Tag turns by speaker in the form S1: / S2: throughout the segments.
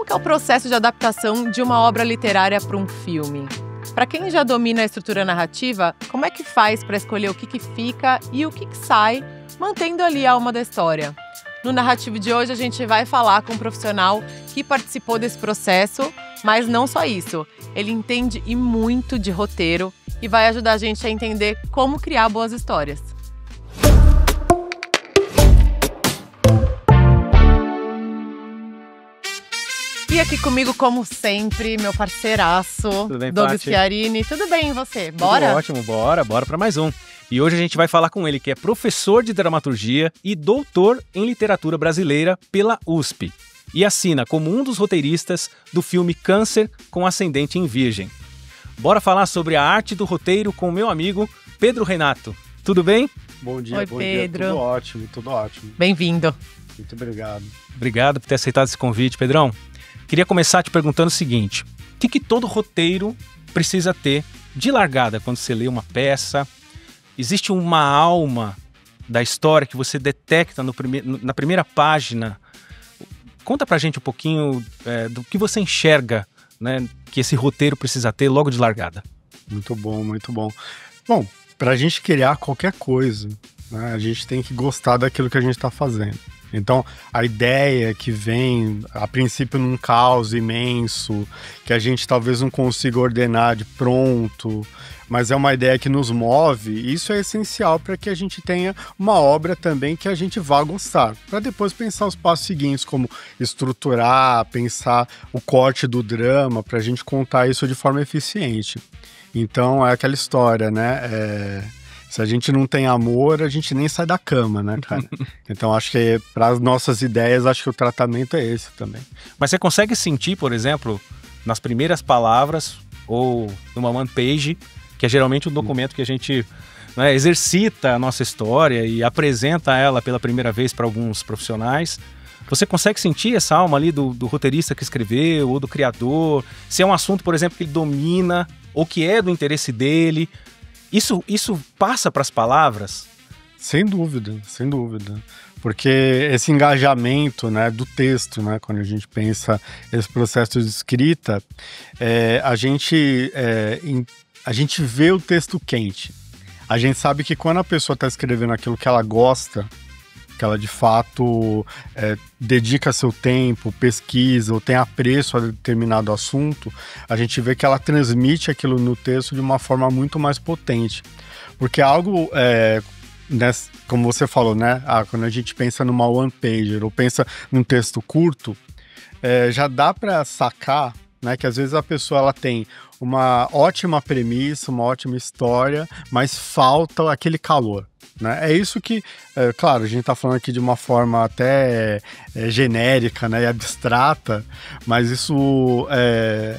S1: que é o processo de adaptação de uma obra literária para um filme? Para quem já domina a estrutura narrativa, como é que faz para escolher o que fica e o que sai, mantendo ali a alma da história? No Narrativo de hoje, a gente vai falar com um profissional que participou desse processo, mas não só isso. Ele entende e muito de roteiro e vai ajudar a gente a entender como criar boas histórias. E aqui comigo, como sempre, meu parceiraço,
S2: Tudo bem,
S1: Douglas
S2: Paty?
S1: Chiarini. Tudo bem, e você? Bora?
S2: Tudo ótimo, bora para mais um. E hoje a gente vai falar com ele, que é professor de dramaturgia e doutor em literatura brasileira pela USP. E assina como um dos roteiristas do filme Câncer com Ascendente em Virgem. Bora falar sobre a arte do roteiro com o meu amigo Pedro Renato. Tudo bem?
S3: Bom dia,
S1: Oi,
S3: bom
S1: Pedro.
S3: dia. Tudo ótimo.
S1: Bem-vindo.
S3: Muito obrigado.
S2: Obrigado por ter aceitado esse convite, Pedrão. Queria começar te perguntando o seguinte: o que todo roteiro precisa ter de largada quando você lê uma peça? Existe uma alma da história que você detecta na primeira página? Conta pra gente um pouquinho do que você enxerga, né, que esse roteiro precisa ter logo de largada.
S3: Muito bom, muito bom. Bom, pra gente criar qualquer coisa, né, a gente tem que gostar daquilo que a gente está fazendo. Então, a ideia que vem, a princípio, num caos imenso, que a gente talvez não consiga ordenar de pronto, mas é uma ideia que nos move, isso é essencial para que a gente tenha uma obra também que a gente vá gostar. Para depois pensar os passos seguintes, como estruturar, pensar o corte do drama, para a gente contar isso de forma eficiente. Então, é aquela história, né? Se a gente não tem amor, a gente nem sai da cama, né, cara? Então, acho que para as nossas ideias, acho que o tratamento é esse também.
S2: Mas você consegue sentir, por exemplo, nas primeiras palavras ou numa one page, que é geralmente um documento que a gente, né, exercita a nossa história e apresenta ela pela primeira vez para alguns profissionais. Você consegue sentir essa alma ali do roteirista que escreveu ou do criador? Se é um assunto, por exemplo, que ele domina ou que é do interesse dele. Isso passa para as palavras?
S3: Sem dúvida, sem dúvida. Porque esse engajamento, né, do texto, né, quando a gente pensa esse processo de escrita, a gente vê o texto quente. A gente sabe que quando a pessoa está escrevendo aquilo que ela gosta, que ela de fato dedica seu tempo, pesquisa ou tem apreço a determinado assunto, a gente vê que ela transmite aquilo no texto de uma forma muito mais potente. Porque algo, como você falou, né? Quando a gente pensa numa one-pager ou pensa num texto curto, já dá para sacar, né, que às vezes a pessoa ela tem uma ótima premissa, uma ótima história, mas falta aquele calor. Né? É isso que, claro, a gente está falando aqui de uma forma até genérica, né, e abstrata, mas isso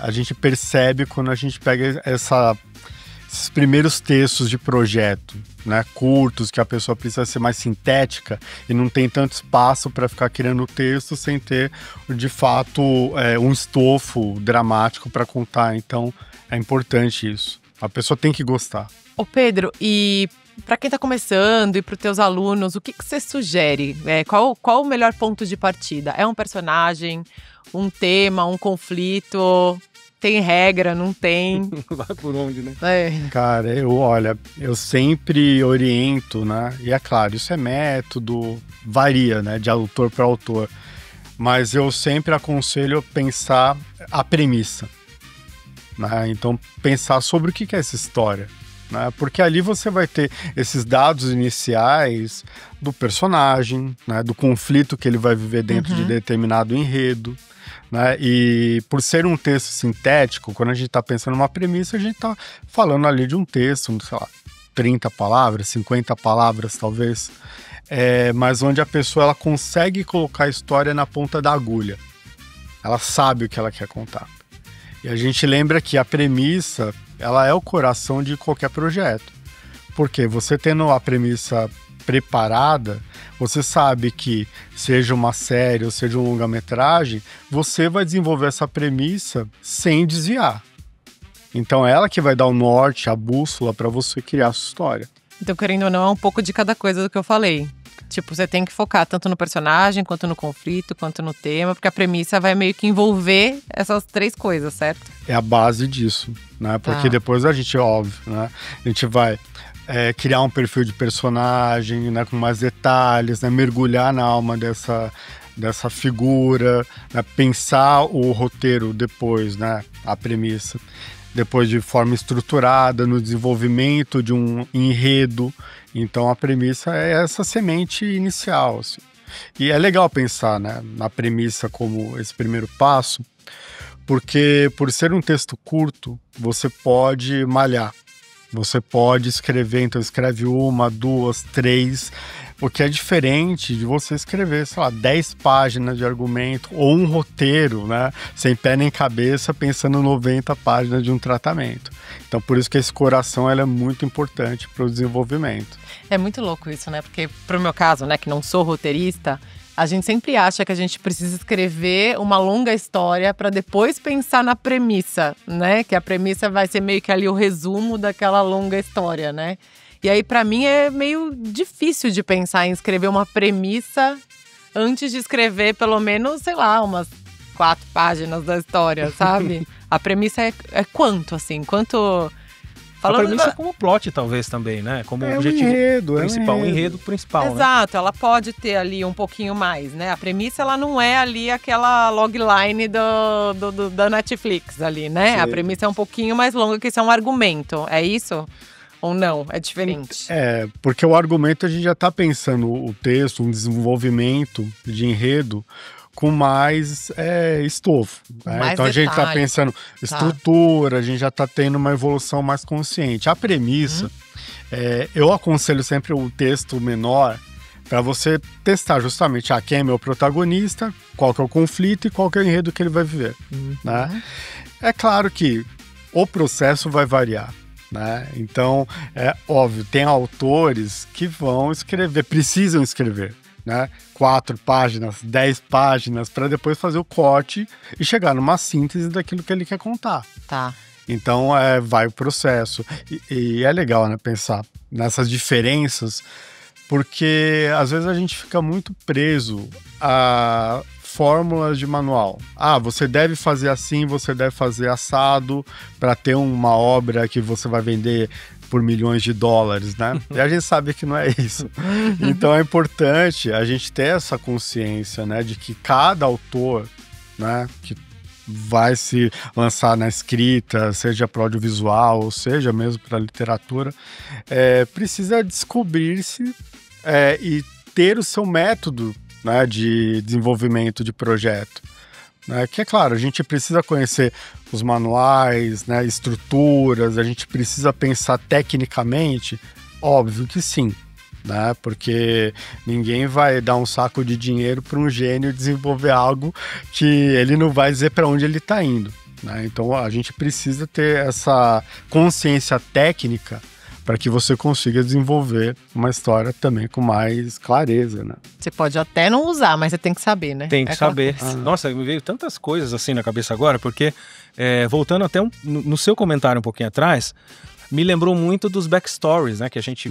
S3: a gente percebe quando a gente pega esses primeiros textos de projeto, né, curtos, que a pessoa precisa ser mais sintética e não tem tanto espaço para ficar criando texto sem ter, de fato, um estofo dramático para contar. Então, é importante isso. A pessoa tem que gostar.
S1: Ô Pedro, e para quem está começando e para os teus alunos, o que você sugere? Qual o melhor ponto de partida? É um personagem, um tema, um conflito? Tem regra, não tem?
S2: Vai por onde, né?
S3: Cara, eu sempre oriento, né? E é claro, isso é método, varia, né? De autor para autor. Mas eu sempre aconselho pensar a premissa, né? Então, pensar sobre o que é essa história. Né? Porque ali você vai ter esses dados iniciais do personagem, né? Do conflito que ele vai viver dentro de determinado enredo. Né? E por ser um texto sintético, quando a gente está pensando numa premissa, a gente está falando ali de um texto, sei lá, 30 palavras, 50 palavras talvez, mas onde a pessoa ela consegue colocar a história na ponta da agulha. Ela sabe o que ela quer contar. E a gente lembra que a premissa, ela é o coração de qualquer projeto. Porque você tendo a premissa preparada, você sabe que seja uma série ou seja um longa-metragem, você vai desenvolver essa premissa sem desviar. Então ela que vai dar o norte, a bússola para você criar a sua história.
S1: Então, querendo ou não, é um pouco de cada coisa do que eu falei. Tipo, você tem que focar tanto no personagem, quanto no conflito, quanto no tema, porque a premissa vai meio que envolver essas 3 coisas, certo?
S3: É a base disso, né? Porque depois a gente, óbvio, né? A gente vai criar um perfil de personagem, né? Com mais detalhes, né? Mergulhar na alma dessa figura, né? Pensar o roteiro depois, né? A premissa. Depois de forma estruturada, no desenvolvimento de um enredo. Então a premissa é essa semente inicial, assim. E é legal pensar, né, na premissa como esse primeiro passo, porque por ser um texto curto, você pode malhar. Você pode escrever, então escreve 1, 2, 3, o que é diferente de você escrever, sei lá, 10 páginas de argumento ou um roteiro, né, sem pé nem cabeça, pensando 90 páginas de um tratamento. Então, por isso que esse coração ela é muito importante para o desenvolvimento.
S1: É muito louco isso, né? Porque pro meu caso, né, que não sou roteirista, a gente sempre acha que a gente precisa escrever uma longa história para depois pensar na premissa, né? Que a premissa vai ser meio que ali o resumo daquela longa história, né? E aí, para mim, é meio difícil de pensar em escrever uma premissa antes de escrever pelo menos, sei lá, umas 4 páginas da história, sabe? A premissa é quanto, assim? Quanto...
S2: Falando a premissa como plot, talvez, também, né? Como objetivo principal, o enredo principal,
S1: Exato, né? Ela pode ter ali um pouquinho mais, né? A premissa, ela não é ali aquela logline da Netflix ali, né? Sim. A premissa é um pouquinho mais longa, que isso é um argumento, é isso? Ou não? É diferente?
S3: Porque o argumento a gente já está pensando o texto, um desenvolvimento de enredo com mais estofo. Né? Então a gente está pensando estrutura, a gente já está tendo uma evolução mais consciente. A premissa, eu aconselho sempre o texto menor para você testar justamente quem é meu protagonista, qual que é o conflito e qual que é o enredo que ele vai viver. Né? É claro que o processo vai variar. Né? Então, é óbvio, tem autores que vão escrever, precisam escrever, né? 4 páginas, 10 páginas, para depois fazer o corte e chegar numa síntese daquilo que ele quer contar.
S1: Tá.
S3: Então, vai o processo. E é legal, né, pensar nessas diferenças, porque às vezes a gente fica muito preso a fórmulas de manual. Você deve fazer assim, você deve fazer assado para ter uma obra que você vai vender por milhões de dólares, né? E a gente sabe que não é isso. Então é importante a gente ter essa consciência, né, de que cada autor, né, que vai se lançar na escrita, seja para audiovisual, ou seja mesmo para literatura, precisa descobrir-se e ter o seu método, né, de desenvolvimento de projeto. Né, que é claro, a gente precisa conhecer os manuais, né, estruturas, a gente precisa pensar tecnicamente, óbvio que sim, né, porque ninguém vai dar um saco de dinheiro para um gênio desenvolver algo que ele não vai dizer para onde ele está indo. Né, então a gente precisa ter essa consciência técnica para que você consiga desenvolver uma história também com mais clareza, né?
S1: Você pode até não usar, mas você tem que saber, né?
S2: Tem que saber. Nossa, me veio tantas coisas assim na cabeça agora, porque voltando até no seu comentário um pouquinho atrás, me lembrou muito dos backstories, né? Que a gente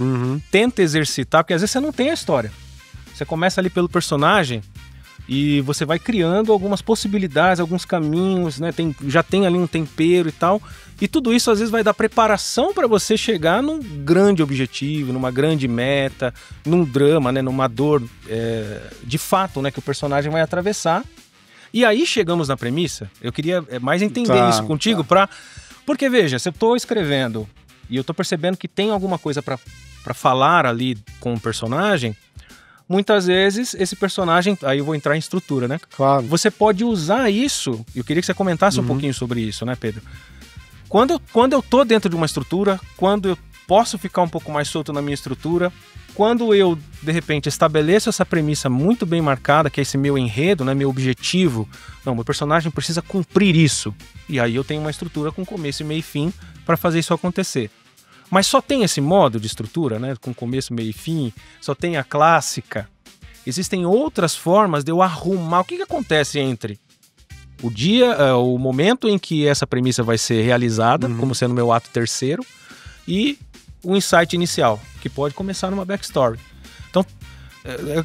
S2: tenta exercitar, porque às vezes você não tem a história. Você começa ali pelo personagem e você vai criando algumas possibilidades, alguns caminhos, né? Já tem ali um tempero e tal. E tudo isso às vezes vai dar preparação para você chegar num grande objetivo, numa grande meta, num drama, né? Numa dor de fato, né? Que o personagem vai atravessar. E aí chegamos na premissa. Eu queria mais entender isso contigo, porque veja, se eu estou escrevendo e eu estou percebendo que tem alguma coisa para falar ali com o personagem, muitas vezes esse personagem, aí eu vou entrar em estrutura, né?
S3: Claro.
S2: Você pode usar isso, eu queria que você comentasse um pouquinho sobre isso, né, Pedro? Quando eu tô dentro de uma estrutura, quando eu posso ficar um pouco mais solto na minha estrutura, quando eu, de repente, estabeleço essa premissa muito bem marcada, que é esse meu enredo, né, meu objetivo, não, meu personagem precisa cumprir isso. E aí eu tenho uma estrutura com começo, meio e fim para fazer isso acontecer. Mas só tem esse modo de estrutura, né, com começo, meio e fim, só tem a clássica. Existem outras formas de eu arrumar. O que acontece entre o momento em que essa premissa vai ser realizada, como sendo meu ato terceiro, e o insight inicial, que pode começar numa backstory. Então,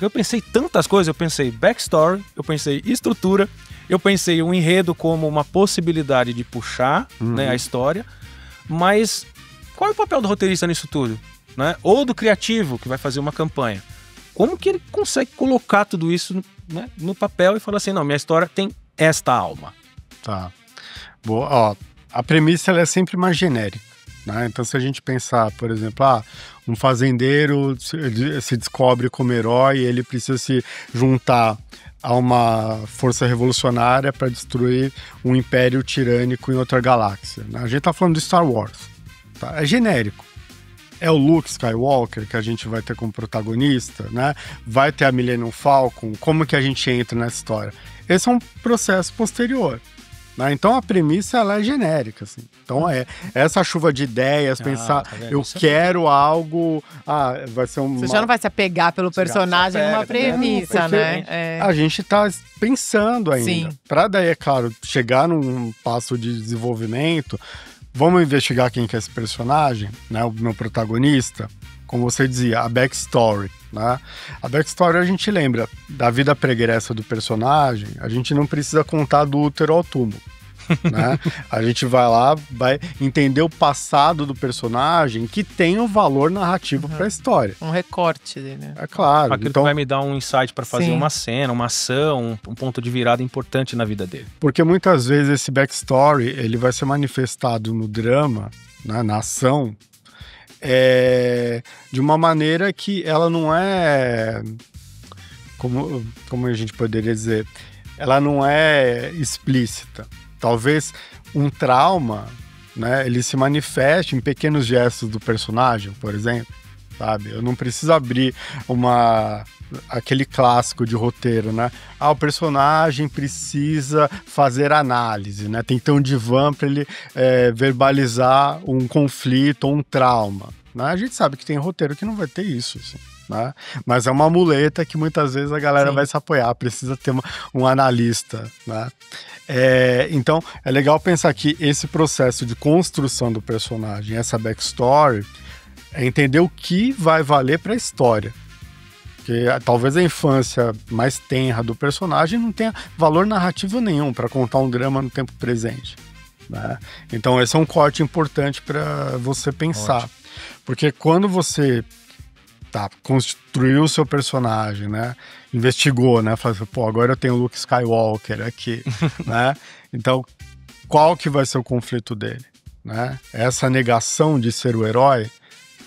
S2: eu pensei tantas coisas, eu pensei backstory, eu pensei estrutura, eu pensei um enredo como uma possibilidade de puxar, né, a história, mas qual é o papel do roteirista nisso tudo? Né? Ou do criativo, que vai fazer uma campanha. Como que ele consegue colocar tudo isso, né, no papel e falar assim, não, minha história tem esta alma?
S3: Tá. Boa, ó, a premissa ela é sempre mais genérica, né? Então, se a gente pensar, por exemplo, um fazendeiro se descobre como herói e ele precisa se juntar a uma força revolucionária para destruir um império tirânico em outra galáxia, né? A gente tá falando de Star Wars, tá? É genérico. É o Luke Skywalker que a gente vai ter como protagonista, né? Vai ter a Millennium Falcon, como que a gente entra nessa história? Esse é um processo posterior. Né? Então a premissa ela é genérica, assim. Então é essa chuva de ideias, pensar,
S2: tá vendo?
S3: eu
S2: Isso
S3: quero algo, vai ser
S1: Você já não vai se apegar pelo personagem numa premissa,
S3: porque
S1: né?
S3: A gente tá pensando ainda.
S1: Sim.
S3: Para daí, é claro, chegar num passo de desenvolvimento, vamos investigar quem que é esse personagem, né? O meu protagonista, como você dizia, a backstory. Né? A backstory a gente lembra da vida pregressa do personagem, a gente não precisa contar do útero ao túmulo. Né? A gente vai lá, vai entender o passado do personagem que tem um valor narrativo para a história.
S1: Um recorte dele.
S3: É claro.
S2: Aquilo
S3: então,
S2: que vai me dar um insight para fazer
S1: Sim.
S2: uma cena, uma ação, um ponto de virada importante na vida dele.
S3: porque muitas vezes esse backstory ele vai ser manifestado no drama, né, na ação, de uma maneira que ela não é, como a gente poderia dizer, ela não é explícita. Talvez um trauma, né, ele se manifeste em pequenos gestos do personagem, por exemplo, sabe? Eu não preciso abrir aquele clássico de roteiro, né? O personagem precisa fazer análise, né? Tem que ter um divã para ele verbalizar um conflito ou um trauma, né? A gente sabe que tem roteiro que não vai ter isso, assim, né? Mas é uma muleta que muitas vezes a galera vai se apoiar, precisa ter um analista, né? Então, é legal pensar que esse processo de construção do personagem, essa backstory, é entender o que vai valer para a história. Porque talvez a infância mais tenra do personagem não tenha valor narrativo nenhum para contar um drama no tempo presente. Né? Então esse é um corte importante para você pensar.
S2: Ótimo.
S3: Porque quando você construiu o seu personagem, né? Investigou, né? Falou assim, agora eu tenho o Luke Skywalker aqui. Né? Então qual que vai ser o conflito dele? Né? Essa negação de ser o herói,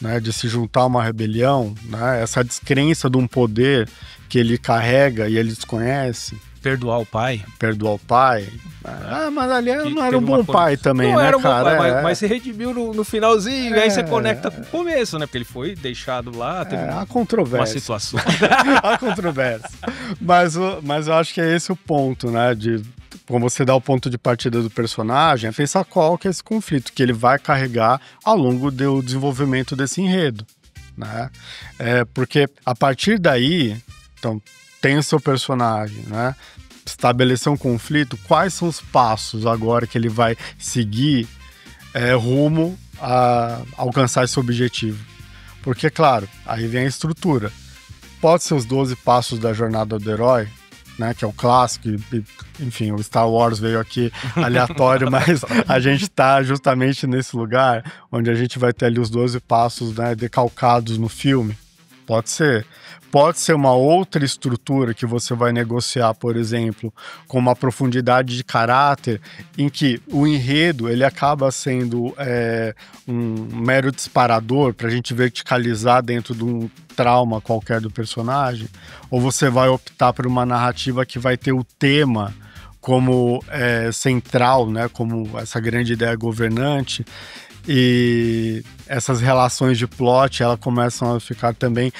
S3: né, de se juntar a uma rebelião, né, essa descrença de um poder que ele carrega e ele desconhece.
S2: Perdoar o pai.
S3: Perdoar o pai. Mas ali não era um bom pai também,
S2: não
S3: né,
S2: era um
S3: cara?
S2: Bom pai, mas se redimiu no finalzinho, aí você conecta com o começo, né? Porque ele foi deixado lá, teve
S3: a controvérsia.
S2: uma situação.
S3: A controvérsia. Mas eu acho que é esse o ponto, né, como você dá o ponto de partida do personagem, é pensar qual que é esse conflito que ele vai carregar ao longo do desenvolvimento desse enredo, né? Porque a partir daí, então, tem o seu personagem, né? Estabelecer um conflito, quais são os passos agora que ele vai seguir rumo a alcançar esse objetivo? Porque, claro, aí vem a estrutura. Pode ser os 12 passos da jornada do herói, né, que é o clássico, enfim, o Star Wars veio aqui aleatório, mas a gente está justamente nesse lugar onde a gente vai ter ali os 12 passos, né, decalcados no filme. Pode ser uma outra estrutura que você vai negociar, por exemplo, com uma profundidade de caráter em que o enredo ele acaba sendo um mero disparador para a gente verticalizar dentro de um trauma qualquer do personagem, ou você vai optar por uma narrativa que vai ter o tema como central, né, como essa grande ideia governante. E essas relações de plot, elas começam a ficar também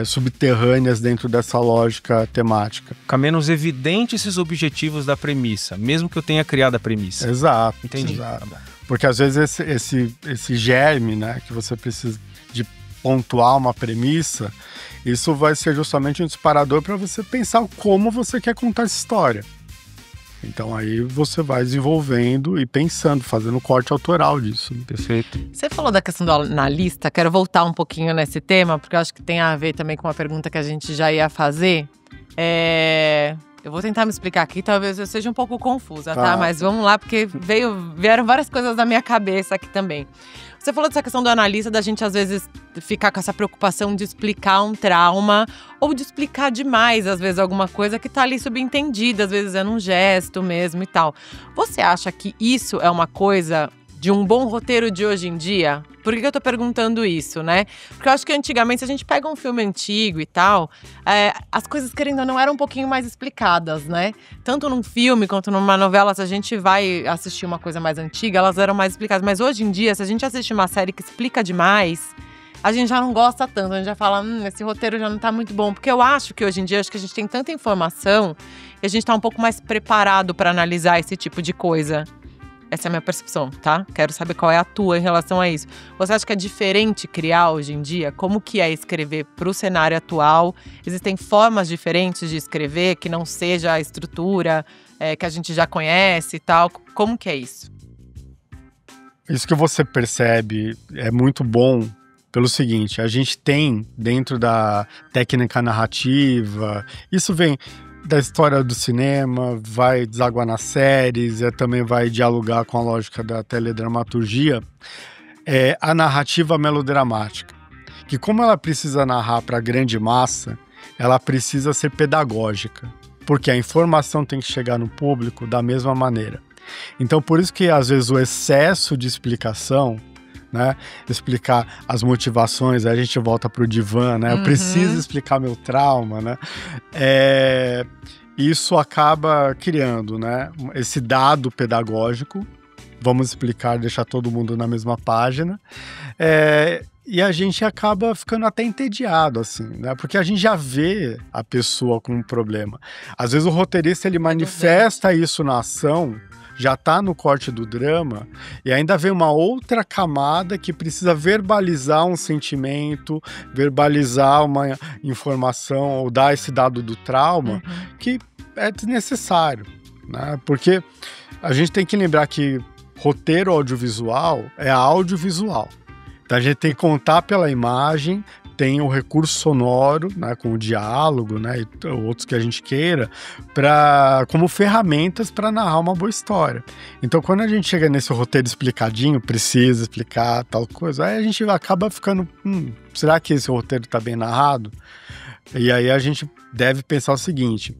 S3: subterrâneas dentro dessa lógica temática.
S2: Fica menos evidente esses objetivos da premissa, mesmo que eu tenha criado a premissa.
S3: Exato.
S2: Entendi.
S3: Exato. Tá, porque às vezes esse germe, né, que você precisa de pontuar uma premissa, isso vai ser justamente um disparador para você pensar como você quer contar essa história. Então aí você vai desenvolvendo e pensando, fazendo corte autoral disso.
S2: Perfeito.
S1: Você falou da questão do analista, quero voltar um pouquinho nesse tema, porque eu acho que tem a ver também com uma pergunta que a gente já ia fazer. Eu vou tentar me explicar aqui, talvez eu seja um pouco confusa, tá? Mas vamos lá, porque vieram várias coisas da minha cabeça aqui também. Você falou dessa questão do analista, da gente às vezes ficar com essa preocupação de explicar um trauma ou de explicar demais, às vezes, alguma coisa que tá ali subentendida, às vezes é num gesto mesmo e tal. Você acha que isso é uma coisa de um bom roteiro de hoje em dia? Por que eu tô perguntando isso, né? Porque eu acho que antigamente, se a gente pega um filme antigo e tal, as coisas, querendo ou não, eram um pouquinho mais explicadas, né? Tanto num filme quanto numa novela, se a gente vai assistir uma coisa mais antiga, elas eram mais explicadas. Mas hoje em dia, se a gente assiste uma série que explica demais, a gente já não gosta tanto, a gente já fala, esse roteiro já não tá muito bom. Porque eu acho que hoje em dia, acho que a gente tem tanta informação e a gente tá um pouco mais preparado para analisar esse tipo de coisa. Essa é a minha percepção, tá? Quero saber qual é a tua em relação a isso. Você acha que é diferente criar hoje em dia? Como que é escrever para o cenário atual? Existem formas diferentes de escrever, que não seja a estrutura que a gente já conhece e tal? Como que é isso?
S3: Isso que você percebe é muito bom pelo seguinte, a gente tem dentro da técnica narrativa, isso vem da história do cinema, vai desaguar nas séries, também vai dialogar com a lógica da teledramaturgia, a narrativa melodramática. Que como ela precisa narrar para a grande massa, ela precisa ser pedagógica, porque a informação tem que chegar no público da mesma maneira. Então, por isso que às vezes o excesso de explicação, né, explicar as motivações, aí a gente volta pro divã, né, eu preciso explicar meu trauma, né, isso acaba criando, né, esse dado pedagógico, vamos explicar, deixar todo mundo na mesma página, e a gente acaba ficando até entediado, assim, né, porque a gente já vê a pessoa com um problema. Às vezes o roteirista, ele manifesta isso na ação, já está no corte do drama, e ainda vem uma outra camada que precisa verbalizar um sentimento, verbalizar uma informação, ou dar esse dado do trauma, que é desnecessário, né? Porque a gente tem que lembrar que roteiro audiovisual é audiovisual. Então a gente tem que contar pela imagem, tem o recurso sonoro, né, com o diálogo, né, e outros que a gente queira, como ferramentas para narrar uma boa história. Então, quando a gente chega nesse roteiro explicadinho, precisa explicar tal coisa, aí a gente acaba ficando, será que esse roteiro está bem narrado? E aí a gente deve pensar o seguinte,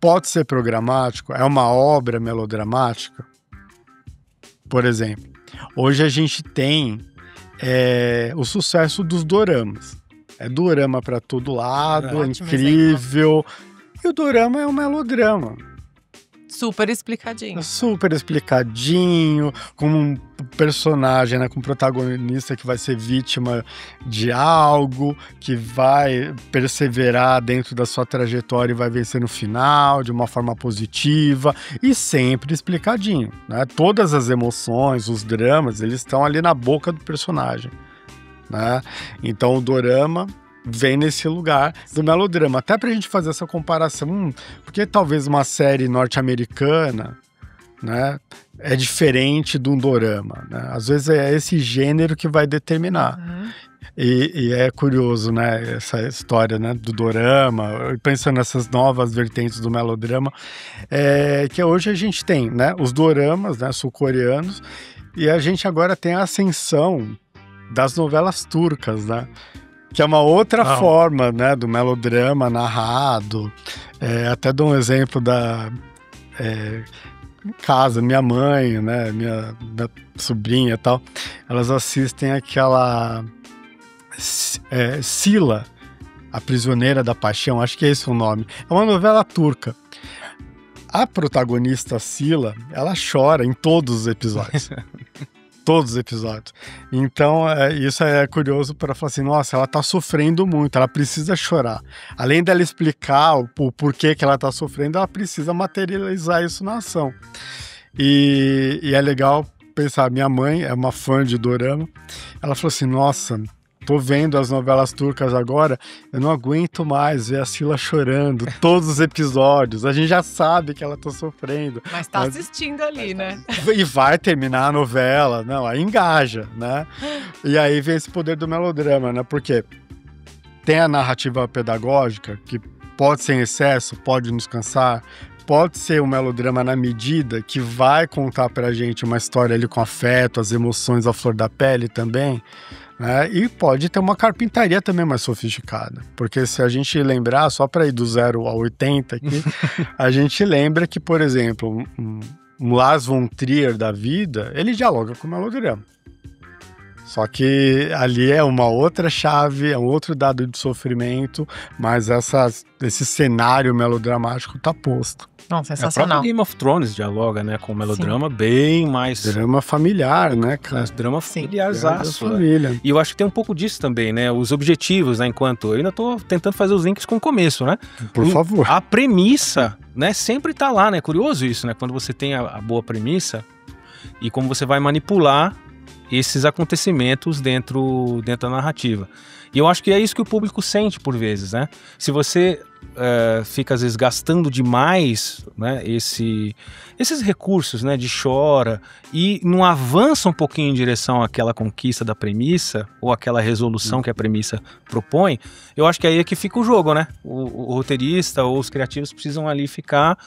S3: pode ser programático? É uma obra melodramática? Por exemplo, hoje a gente tem o sucesso dos doramas. É dorama para todo lado, é incrível. Exemplo. E o dorama é um melodrama.
S1: Super explicadinho.
S3: Super explicadinho, com um personagem, né, com um protagonista que vai ser vítima de algo, que vai perseverar dentro da sua trajetória e vai vencer no final, de uma forma positiva, e sempre explicadinho, né? Todas as emoções, os dramas, eles estão ali na boca do personagem, né? Então o dorama vem nesse lugar do melodrama, até pra gente fazer essa comparação, porque talvez uma série norte-americana, né, é diferente de um dorama, né? Às vezes é esse gênero que vai determinar. E é curioso, né, essa história, né, do dorama, pensando nessas novas vertentes do melodrama, que hoje a gente tem, né, os doramas, né, sul-coreanos, e a gente agora tem a ascensão das novelas turcas, né? Que é uma outra forma, né, do melodrama narrado. Até dou um exemplo da casa, minha mãe, né, minha sobrinha e tal, elas assistem aquela Sila, a Prisioneira da Paixão, acho que é esse o nome. É uma novela turca. A protagonista Sila, ela chora em todos os episódios. Todos os episódios. Então, isso é curioso para falar assim, nossa, ela tá sofrendo muito, ela precisa chorar. Além dela explicar o porquê que ela tá sofrendo, ela precisa materializar isso na ação. E é legal pensar, minha mãe é uma fã de dorama, ela falou assim, nossa, tô vendo as novelas turcas agora, eu não aguento mais ver a Sila chorando todos os episódios. A gente já sabe que ela tá sofrendo.
S1: Mas tá assistindo ali, né?
S3: E vai terminar a novela, não, aí engaja, né? E aí vem esse poder do melodrama, né? Porque tem a narrativa pedagógica, que pode ser em excesso, pode nos cansar, pode ser um melodrama na medida que vai contar pra gente uma história ali com afeto, as emoções à flor da pele também, né? E pode ter uma carpintaria também mais sofisticada, porque se a gente lembrar, só para ir do 0 ao 80 aqui, a gente lembra que, por exemplo, um Lars von Trier da vida, ele dialoga com o melodrama. Só que ali é uma outra chave, é um outro dado de sofrimento, mas esse cenário melodramático tá posto.
S1: Não,
S2: O
S1: sensacional.
S2: próprio Game of Thrones dialoga, né, com o melodrama bem mais...
S3: Drama familiar, né, cara?
S2: Drama familiarzaço.
S3: Família.
S2: E eu acho que tem um pouco disso também, né? Os objetivos, né? Enquanto eu ainda tô tentando fazer os links com o começo, né?
S3: Por favor.
S2: A premissa, né? Sempre tá lá, né? Curioso isso, né? Quando você tem a boa premissa e como você vai manipular esses acontecimentos dentro da narrativa. E eu acho que é isso que o público sente por vezes, né? Se você fica às vezes gastando demais, né, esses recursos, né, de chora e não avança um pouquinho em direção àquela conquista da premissa ou aquela resolução que a premissa propõe, eu acho que aí é que fica o jogo, né? O roteirista ou os criativos precisam ali ficar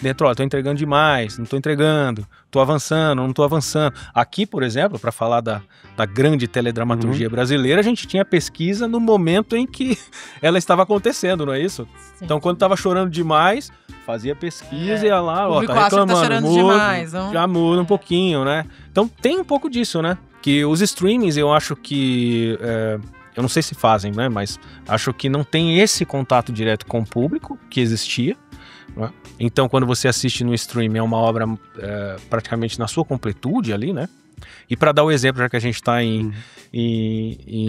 S2: dentro, ó, tô entregando demais, não tô entregando, tô avançando, não tô avançando. Aqui, por exemplo, para falar da grande teledramaturgia brasileira, a gente tinha pesquisa no momento em que ela estava acontecendo, não é isso?
S1: Sim.
S2: Então, quando tava chorando demais, fazia pesquisa e ia lá, ó, tá
S1: acha que tá
S2: reclamando,
S1: chorando
S2: muda,
S1: demais, não?
S2: já muda um pouquinho, né? Então, tem um pouco disso, né? Que os streamings, eu acho que... eu não sei se fazem, né? Mas acho que não tem esse contato direto com o público que existia. Né? Então, quando você assiste no stream, é uma obra praticamente na sua completude ali, né? E para dar o exemplo, já que a gente está em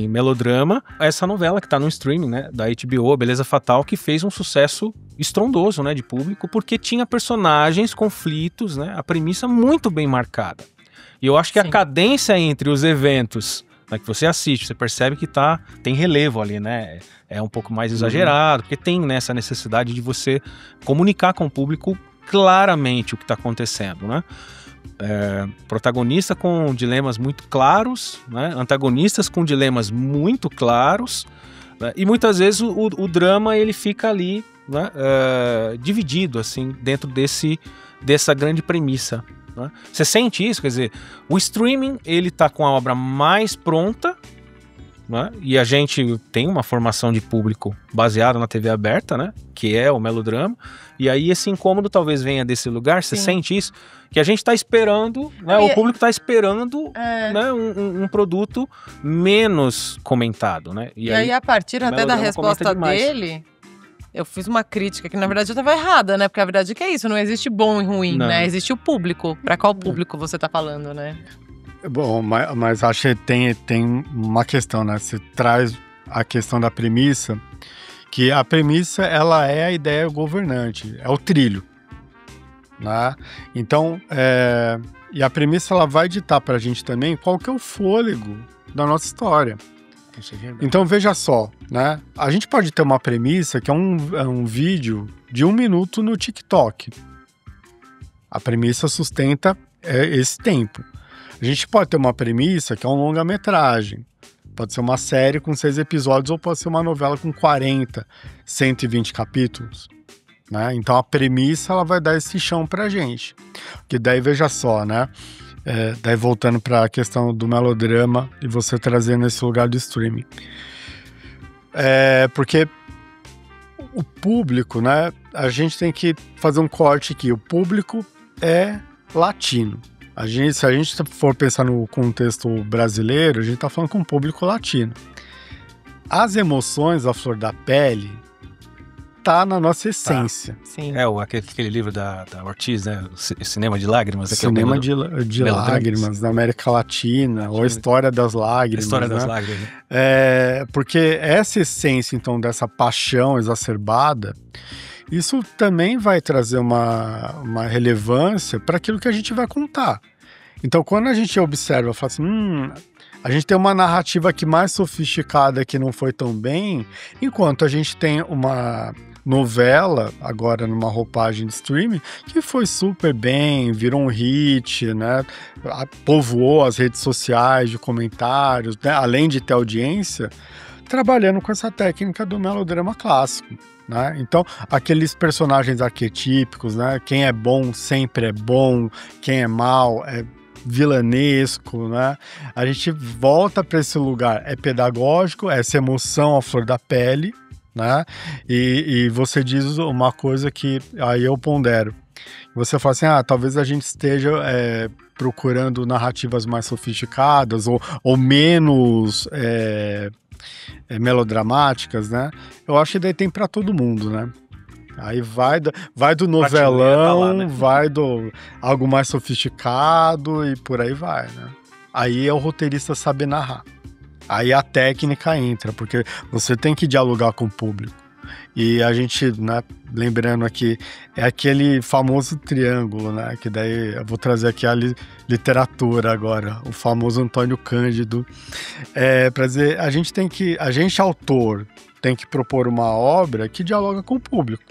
S2: melodrama, essa novela que está no streaming, né, da HBO, Beleza Fatal, que fez um sucesso estrondoso, né, de público, porque tinha personagens, conflitos, né, a premissa muito bem marcada. E eu acho que a cadência entre os eventos, né, que você assiste, você percebe que tem relevo ali, né? É um pouco mais exagerado, porque tem, né, essa necessidade de você comunicar com o público claramente o que está acontecendo, né? Protagonista com dilemas muito claros, né? Antagonistas com dilemas muito claros, né? E muitas vezes o drama ele fica ali, né, dividido assim, dentro dessa grande premissa. Né? Você sente isso? Quer dizer, o streaming ele tá com a obra mais pronta, né? E a gente tem uma formação de público baseada na TV aberta, né? Que é o melodrama, e aí esse incômodo talvez venha desse lugar. Você sente isso? Que a gente está esperando, né? O público está esperando, né? Um produto menos comentado, né?
S1: E aí a partir até da resposta dele, eu fiz uma crítica que na verdade eu estava errada, né? Porque a verdade é que é isso, não existe bom e ruim, né? Existe o público. Para qual público você está falando, né?
S3: Bom, mas acho que tem uma questão, né? Você traz a questão da premissa, que a premissa, ela é a ideia governante, é o trilho, né? Então, e a premissa, ela vai ditar pra gente também qual que é o fôlego da nossa história. Então, veja só, né? A gente pode ter uma premissa que é um vídeo de 1 minuto no TikTok. A premissa sustenta esse tempo. A gente pode ter uma premissa que é um longa-metragem. Pode ser uma série com 6 episódios ou pode ser uma novela com 40, 120 capítulos. Né? Então a premissa ela vai dar esse chão pra gente. Porque daí, veja só, né? Daí voltando para a questão do melodrama e você trazendo esse lugar do streaming. Porque o público, né? A gente tem que fazer um corte aqui. O público é latino. Se a gente for pensar no contexto brasileiro, a gente está falando com o público latino. As emoções à flor da pele tá na nossa essência.
S1: Sim.
S2: Aquele livro da Ortiz, né? Cinema de Lágrimas.
S3: Cinema de Lágrimas, na América Latina, ou a História das Lágrimas.
S2: História
S3: né?
S2: das Lágrimas. Né?
S3: Porque essa essência, então, dessa paixão exacerbada, isso também vai trazer uma relevância para aquilo que a gente vai contar. Então, quando a gente observa, fala assim, A gente tem uma narrativa que mais sofisticada que não foi tão bem, enquanto a gente tem uma novela, agora numa roupagem de streaming, que foi super bem, virou um hit, né? Povoou as redes sociais de comentários, né? Além de ter audiência, trabalhando com essa técnica do melodrama clássico, né? Então, aqueles personagens arquetípicos, né? Quem é bom sempre é bom, quem é mal é vilanesco, né? A gente volta para esse lugar, é pedagógico, essa emoção à flor da pele, né? E você diz uma coisa que aí eu pondero. Você fala assim, talvez a gente esteja procurando narrativas mais sofisticadas ou menos melodramáticas, né? Eu acho que daí tem para todo mundo, né? Aí vai do novelão, tá lá, né? Vai do algo mais sofisticado e por aí vai, né? Aí é o roteirista saber narrar. Aí a técnica entra, porque você tem que dialogar com o público. E a gente, né, lembrando aqui, é aquele famoso triângulo, né? Que daí eu vou trazer aqui a literatura agora, o famoso Antônio Cândido. Para dizer, a gente autor, tem que propor uma obra que dialoga com o público.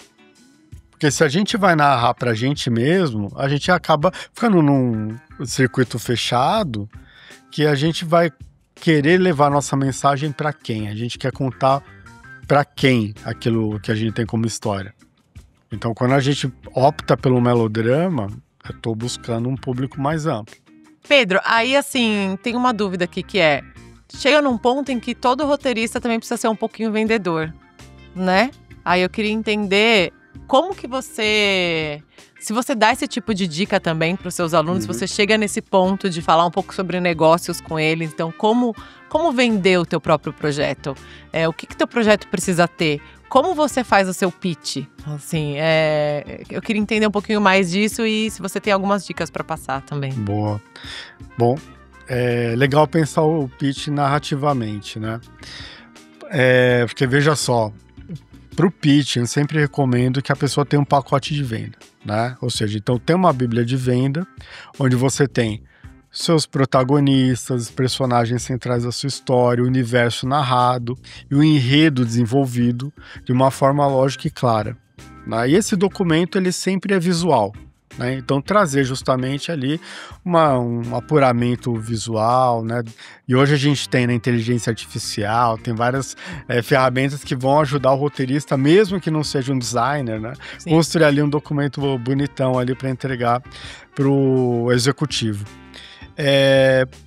S3: Porque se a gente vai narrar pra gente mesmo, a gente acaba ficando num circuito fechado que a gente vai querer levar nossa mensagem para quem? A gente quer contar para quem aquilo que a gente tem como história. Então, quando a gente opta pelo melodrama, eu tô buscando um público mais amplo.
S1: Pedro, aí assim, tem uma dúvida aqui que chega num ponto em que todo roteirista também precisa ser um pouquinho vendedor, né? Aí eu queria entender como que se você dá esse tipo de dica também para os seus alunos, você chega nesse ponto de falar um pouco sobre negócios com eles, então como vender o teu próprio projeto? O que teu projeto precisa ter? Como você faz o seu pitch? Assim, eu queria entender um pouquinho mais disso e se você tem algumas dicas para passar também.
S3: Boa. Bom, é legal pensar o pitch narrativamente, né? Porque veja só, para o pitch, eu sempre recomendo que a pessoa tenha um pacote de venda, né? Ou seja, então tem uma bíblia de venda, onde você tem seus protagonistas, os personagens centrais da sua história, o universo narrado e o enredo desenvolvido de uma forma lógica e clara, né? E esse documento, ele sempre é visual, né? Então trazer justamente ali um apuramento visual, né? E hoje a gente tem na inteligência artificial, tem várias ferramentas que vão ajudar o roteirista, mesmo que não seja um designer, né? Sim. Construir ali um documento bonitão ali para entregar para o executivo.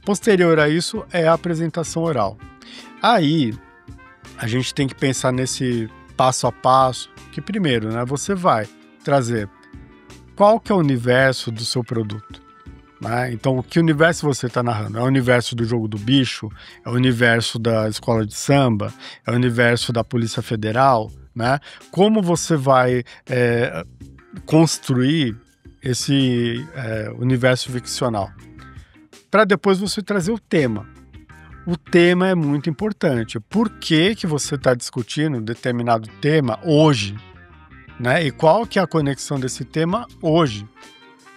S3: Posterior a isso é a apresentação oral. Aí a gente tem que pensar nesse passo a passo, que primeiro, né, você vai trazer qual que é o universo do seu produto, né? Então, que universo você está narrando? É o universo do Jogo do Bicho? É o universo da escola de samba? É o universo da Polícia Federal? Né? Como você vai construir esse universo ficcional? Para depois você trazer o tema. O tema é muito importante. Por que você está discutindo um determinado tema hoje? Né? E qual que é a conexão desse tema hoje?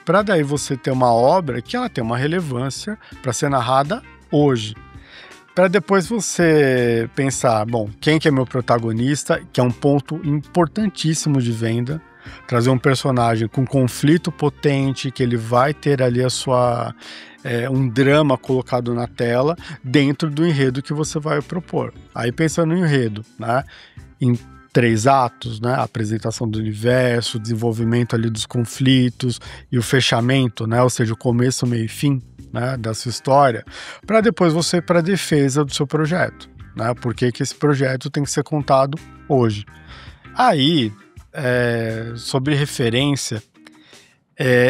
S3: Para daí você ter uma obra que ela tem uma relevância para ser narrada hoje. Para depois você pensar, bom, quem que é meu protagonista, que é um ponto importantíssimo de venda. Trazer um personagem com conflito potente, que ele vai ter ali um drama colocado na tela dentro do enredo que você vai propor. Aí pensando no enredo, né? Em 3 atos, né? A apresentação do universo, o desenvolvimento ali dos conflitos e o fechamento, né? Ou seja, o começo, meio e fim, né? Da sua história, para depois você ir para a defesa do seu projeto, né? Por que esse projeto tem que ser contado hoje? Aí, sobre referência,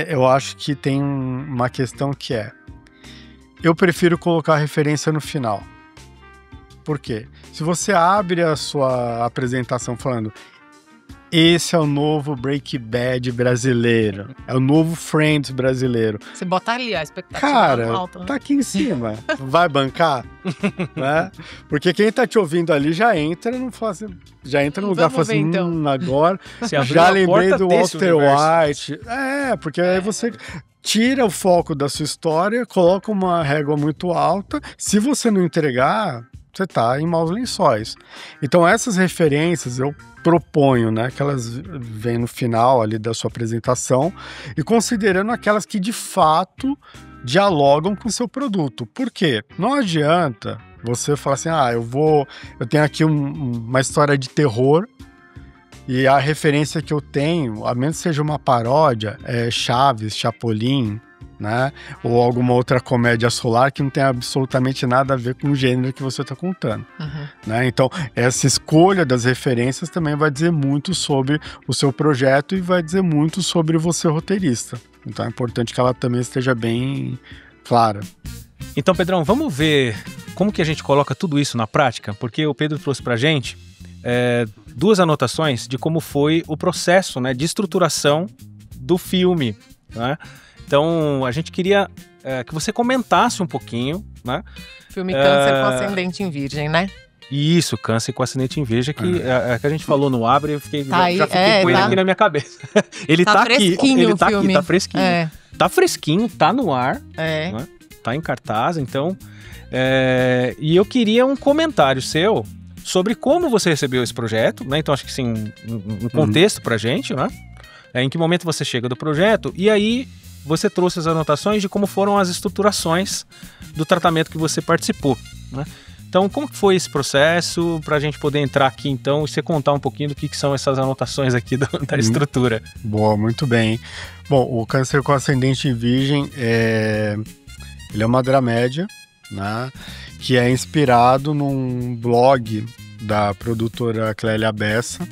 S3: eu acho que tem uma questão que eu prefiro colocar a referência no final. Por quê? Se você abre a sua apresentação falando esse é o novo Breaking Bad brasileiro, é o novo Friends brasileiro.
S1: Você bota ali a expectativa
S3: alta, né? Tá aqui em cima, vai bancar? Né? Porque quem tá te ouvindo ali já entra no lugar e fala assim, então. Agora já lembrei do Walter White. Porque aí você tira o foco da sua história, coloca uma régua muito alta. Se você não entregar, você está em maus lençóis. Então essas referências eu proponho, né, que elas vêm no final ali da sua apresentação e considerando aquelas que de fato dialogam com o seu produto. Por quê? Não adianta você falar assim, eu tenho aqui uma história de terror e a referência que eu tenho, a menos que seja uma paródia, é Chaves, Chapolin, né? Ou alguma outra comédia solar que não tem absolutamente nada a ver com o gênero que você está contando. Né? Então, essa escolha das referências também vai dizer muito sobre o seu projeto e vai dizer muito sobre você, roteirista. Então, é importante que ela também esteja bem clara.
S2: Então, Pedrão, vamos ver como que a gente coloca tudo isso na prática? Porque o Pedro trouxe pra gente 2 anotações de como foi o processo, né, de estruturação do filme, né? Então, a gente queria que você comentasse um pouquinho, né?
S1: Filme Câncer com Ascendente em Virgem, né?
S2: Isso, Câncer com Ascendente em Virgem, que a gente falou no Abre, eu fiquei, já fiquei com ele aqui na minha cabeça. Ele tá aqui, ele tá aqui, tá fresquinho. Tá fresquinho, tá no ar, né? Tá em cartaz, então... e eu queria um comentário seu sobre como você recebeu esse projeto, né? Então, acho que sim, um contexto pra gente, né? Em que momento você chega do projeto, e aí você trouxe as anotações de como foram as estruturações do tratamento que você participou, né? Então, como foi esse processo para a gente poder entrar aqui, então, e você contar um pouquinho do que são essas anotações aqui da estrutura?
S3: Boa, muito bem. Bom, o Câncer com Ascendente em Virgem, ele é uma dramédia, né, que é inspirado num blog da produtora Clélia Bessa,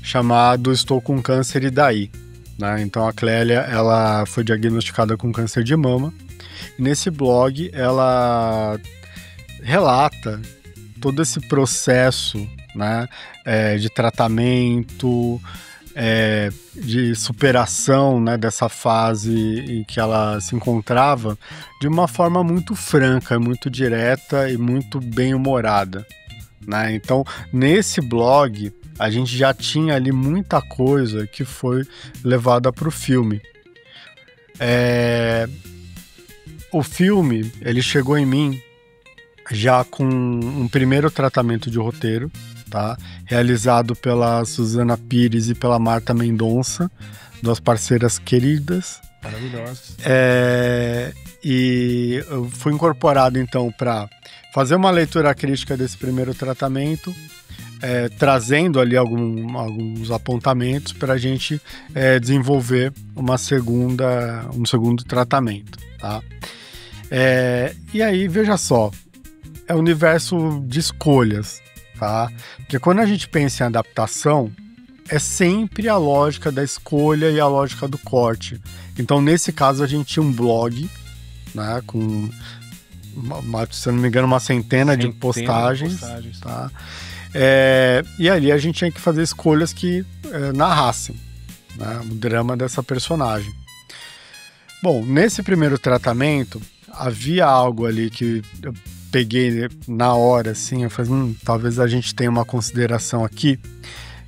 S3: chamado Estou com Câncer e Daí? Né? Então, a Clélia, ela foi diagnosticada com câncer de mama, e nesse blog ela relata todo esse processo, né, de tratamento, de superação, né, dessa fase em que ela se encontrava, de uma forma muito franca, muito direta e muito bem-humorada, né? Então, nesse blog, a gente já tinha ali muita coisa que foi levada para o filme. O filme, ele chegou em mim já com um primeiro tratamento de roteiro, tá? Realizado pela Suzana Pires e pela Marta Mendonça, 2 parceiras queridas.
S2: Maravilhosas.
S3: E eu fui incorporado, então, para fazer uma leitura crítica desse primeiro tratamento, trazendo ali alguns apontamentos para a gente desenvolver um segundo tratamento, tá? E aí, veja só, é um universo de escolhas, tá? Porque quando a gente pensa em adaptação, é sempre a lógica da escolha e a lógica do corte. Então, nesse caso, a gente tinha um blog, né, com, se eu não me engano, uma centena de postagens, tá? E ali a gente tinha que fazer escolhas que narrassem, né, o drama dessa personagem. Bom, nesse primeiro tratamento, havia algo ali que eu peguei na hora, assim, eu falei, talvez a gente tenha uma consideração aqui,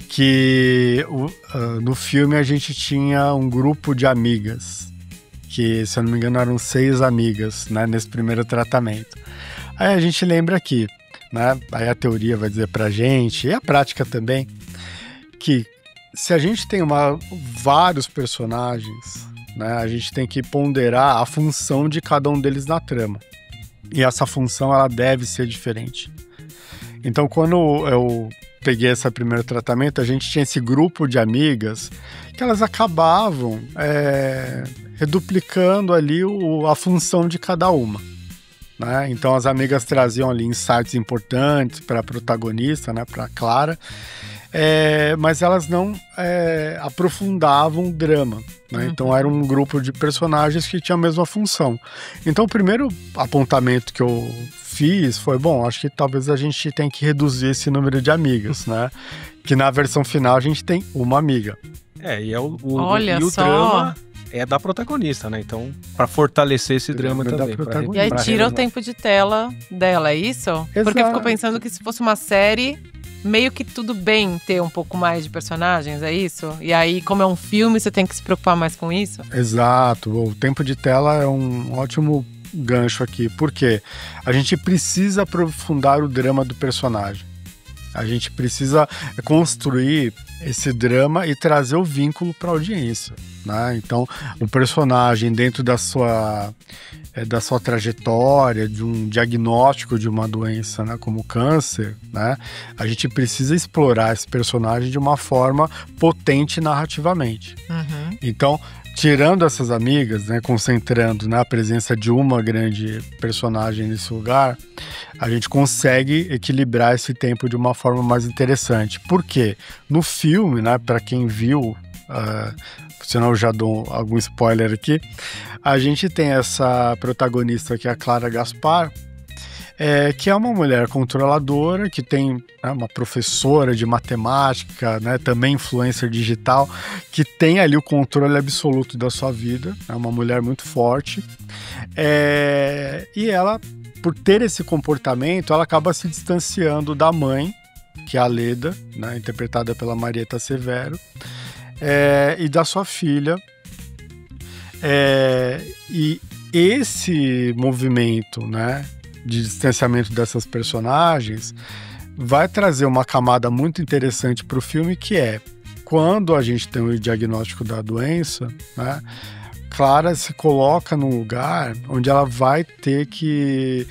S3: que no filme a gente tinha um grupo de amigas, que, se eu não me engano, eram 6 amigas, né, nesse primeiro tratamento. Aí a gente lembra aqui, né, aí a teoria vai dizer pra gente, e a prática também, que se a gente tem vários personagens, né, a gente tem que ponderar a função de cada um deles na trama. E essa função, ela deve ser diferente. Então, quando eu peguei esse primeiro tratamento, a gente tinha esse grupo de amigas que elas acabavam reduplicando ali a função de cada uma, né? Então, as amigas traziam ali insights importantes para a protagonista, né, para a Clara, mas elas não aprofundavam o drama, né? Então era um grupo de personagens que tinha a mesma função. Então o primeiro apontamento que eu fiz foi, acho que talvez a gente tenha que reduzir esse número de amigas, né? Que na versão final a gente tem uma amiga.
S2: O drama é da protagonista, né? Então, para fortalecer esse drama também.
S1: E aí tira o tempo de tela dela, é isso?
S3: Exato.
S1: Porque eu fico pensando que se fosse uma série, meio que tudo bem ter um pouco mais de personagens, é isso? E aí, como é um filme, você tem que se preocupar mais com isso?
S3: Exato. O tempo de tela é um ótimo gancho aqui. Por quê? A gente precisa aprofundar o drama do personagem. A gente precisa construir esse drama e trazer o vínculo para a audiência, né? Então, o personagem dentro da sua trajetória, de um diagnóstico de uma doença, né, como câncer, né, a gente precisa explorar esse personagem de uma forma potente narrativamente.
S1: Uhum.
S3: Então, tirando essas amigas, né, concentrando na presença de uma grande personagem nesse lugar, a gente consegue equilibrar esse tempo de uma forma mais interessante. Por quê? No filme, né, para quem viu, senão eu já dou algum spoiler aqui, a gente tem essa protagonista que é a Clara Gaspar, que é uma mulher controladora, que tem, né, uma professora de matemática, né, também influencer digital, que tem ali o controle absoluto da sua vida, é uma mulher muito forte, e ela, por ter esse comportamento, ela acaba se distanciando da mãe, que é a Leda, né, interpretada pela Marieta Severo, e da sua filha, e esse movimento, né, de distanciamento dessas personagens vai trazer uma camada muito interessante para o filme, que é quando a gente tem o diagnóstico da doença, né, Clara se coloca num lugar onde ela vai ter que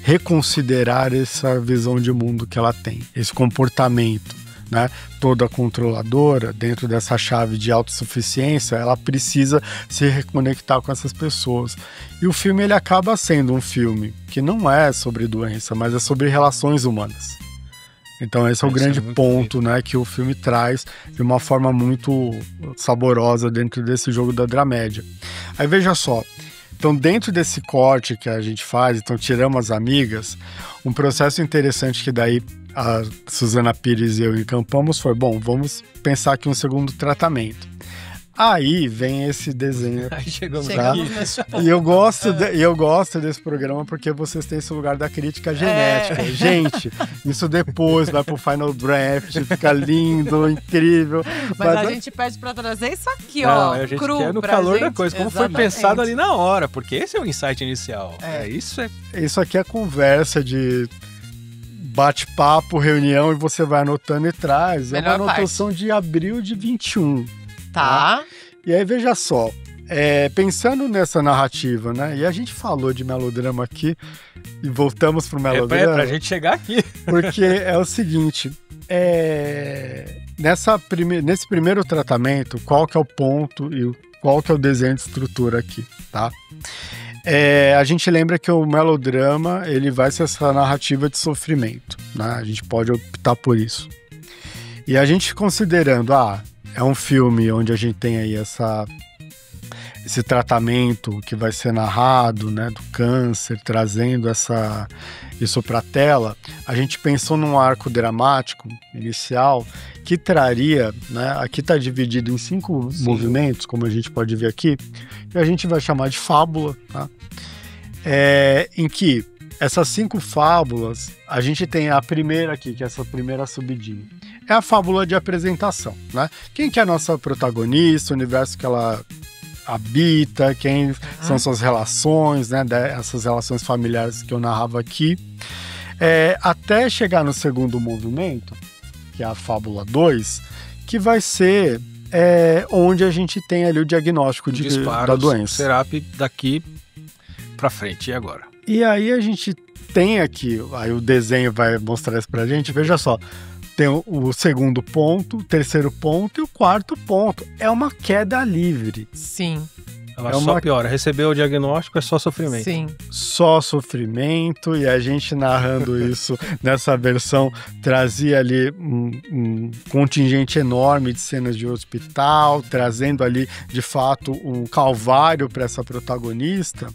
S3: reconsiderar essa visão de mundo que ela tem, esse comportamento, né? Toda controladora, dentro dessa chave de autossuficiência, ela precisa se reconectar com essas pessoas. E o filme, ele acaba sendo um filme que não é sobre doença, mas é sobre relações humanas. Então esse é o grande ponto, né, que o filme traz de uma forma muito saborosa dentro desse jogo da dramédia. Aí veja só, então dentro desse corte que a gente faz, então tiramos as amigas, um processo interessante que daí a Suzana Pires e eu encampamos foi, bom, vamos pensar aqui um segundo tratamento. Aí vem esse desenho.
S2: Aí chegamos
S1: aqui.
S3: E eu gosto desse programa porque vocês têm esse lugar da crítica genética. Gente, isso depois vai pro Final Draft, fica lindo, incrível.
S1: Mas a gente pede pra trazer isso aqui,
S2: não,
S1: ó,
S2: a gente
S1: cru
S2: quer no
S1: pra
S2: calor
S1: gente.
S2: da coisa, como
S1: Exatamente.
S2: foi pensado ali na hora, porque esse é o insight inicial.
S3: Isso aqui é conversa de bate-papo, reunião, e você vai anotando e traz.
S1: Melhor
S3: é uma anotação de abril de 21.
S1: Tá.
S3: E aí, veja só, pensando nessa narrativa, né? E a gente falou de melodrama aqui e voltamos pro melodrama.
S2: Pra gente chegar aqui.
S3: Porque é o seguinte, nesse primeiro tratamento, qual que é o ponto e qual que é o desenho de estrutura aqui, tá? A gente lembra que o melodrama, ele vai ser essa narrativa de sofrimento, né? A gente pode optar por isso. E a gente considerando, é um filme onde a gente tem aí esse tratamento que vai ser narrado, né, do câncer, trazendo isso para a tela, a gente pensou num arco dramático inicial que traria, né, aqui está dividido em 5 movimentos, como a gente pode ver aqui, e a gente vai chamar de fábula, tá? Em que essas 5 fábulas, a gente tem a primeira aqui, que é essa primeira subidinha. É a fábula de apresentação, né? Quem que é a nossa protagonista, o universo que ela habita, quem são suas relações, né? Essas relações familiares que eu narrava aqui. Até chegar no segundo movimento, que é a fábula 2, que vai ser onde a gente tem ali o diagnóstico da doença.
S2: Serap daqui pra frente, e agora?
S3: E aí a gente tem aqui, aí o desenho vai mostrar isso pra gente, veja só, tem o segundo ponto, o terceiro ponto e o quarto ponto. É uma queda livre.
S1: Sim.
S2: Ela só piora. Recebeu o diagnóstico, é só sofrimento.
S1: Sim.
S3: Só sofrimento, e a gente narrando isso nessa versão trazia ali um contingente enorme de cenas de hospital, trazendo ali, de fato, um calvário para essa protagonista.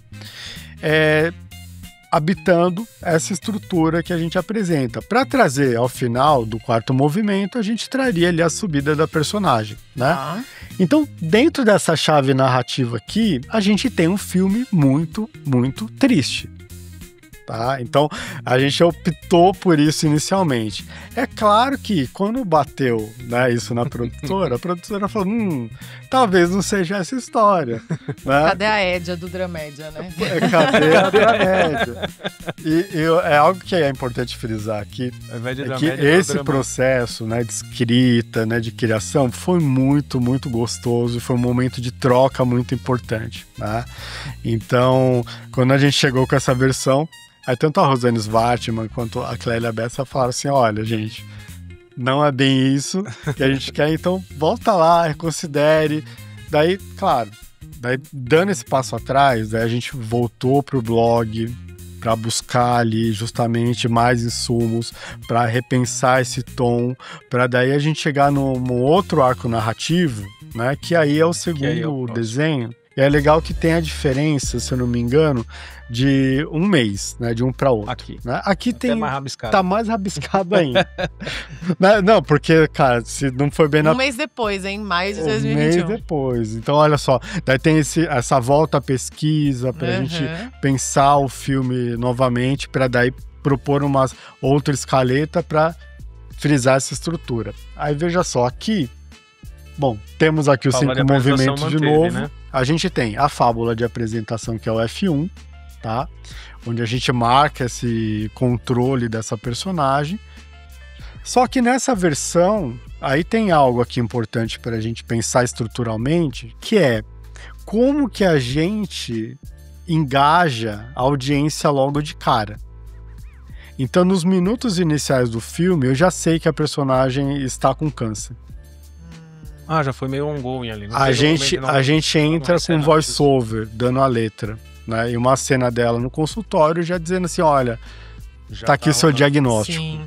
S3: Habitando essa estrutura que a gente apresenta. Para trazer ao final do quarto movimento, a gente traria ali a subida da personagem, né? Então, dentro dessa chave narrativa aqui, a gente tem um filme muito, muito triste. tá? Então, a gente optou por isso inicialmente. É claro que quando bateu, né, isso na produtora, a produtora falou, talvez não seja essa história. Né?
S1: Cadê a Édia do Dramédia, né?
S3: Cadê a Dramédia? E é algo que é importante frisar aqui, é que esse processo, né, de escrita, né, de criação, foi muito, muito gostoso, foi um momento de troca muito importante, né? Então, quando a gente chegou com essa versão, aí tanto a Rosane Svartman quanto a Clélia Bessa falaram assim, olha, gente, não é bem isso que a gente quer, então volta lá, reconsidere. Daí, claro, dando esse passo atrás, daí a gente voltou pro blog para buscar ali justamente mais insumos, para repensar esse tom, para daí a gente chegar num outro arco narrativo, né, que aí é o segundo desenho. E é legal que tem a diferença, se eu não me engano, de um mês, né? De um para outro.
S2: Aqui.
S3: Né? Aqui tem.
S2: Mais rabiscado.
S3: Tá mais rabiscado ainda. Não, porque, cara, se não foi bem
S1: Um mês depois, hein? Maio de 2021.
S3: Um mês depois. Então, olha só. Daí tem essa volta à pesquisa pra gente pensar o filme novamente, pra daí propor uma outra escaleta pra frisar essa estrutura. Aí, veja só, aqui. Bom, temos aqui os 5 movimentos de novo. Né? A gente tem a fábula de apresentação, que é o F1, tá? Onde a gente marca esse controle dessa personagem. Só que nessa versão, aí tem algo aqui importante para a gente pensar estruturalmente, que é como que a gente engaja a audiência logo de cara. Então, nos minutos iniciais do filme, eu já sei que a personagem está com câncer.
S2: Já foi meio ongoing ali.
S3: A gente entra com voice-over, dando a letra, né? E uma cena dela no consultório já dizendo assim, olha, tá aqui seu diagnóstico.
S1: Sim.